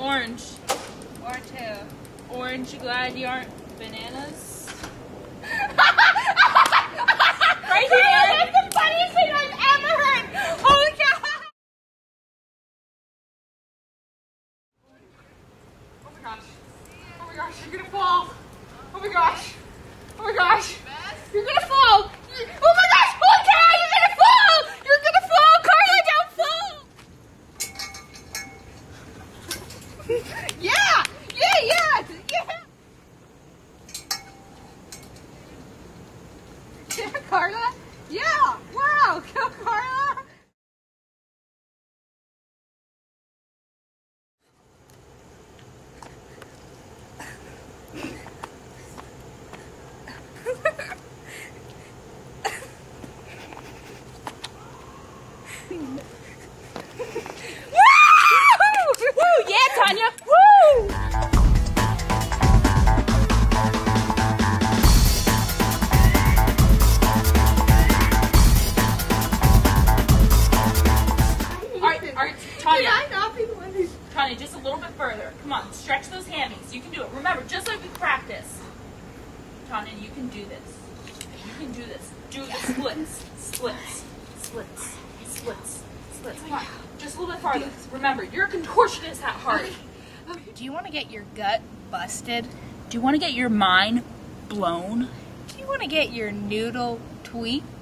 orange. Or two. Orange, you glad you aren't bananas? Right here! That's the funniest thing I've ever heard! Holy cow! Oh my gosh. Oh my gosh, you're gonna fall! Oh my gosh! Oh my gosh! You're gonna fall! Oh my gosh! Holy cow! You're gonna fall! You're gonna fall! Carla, don't fall! Yeah! Yeah! Yeah! Yeah, Carla? Yeah! Wow! Go, Carla! Woo! Yeah, Tanya! Woo! Alright, Tanya. Did I not be the one who's... Tanya, just a little bit further. Come on, stretch those hammies. You can do it. Remember, just like we practice. Tanya, you can do this. You can do this. Do the splits. Splits. Splits. Splits. Splits. Come on. Just a little bit farther. Remember, you're a contortionist at heart. Do you want to get your gut busted? Do you want to get your mind blown? Do you want to get your noodle tweaked?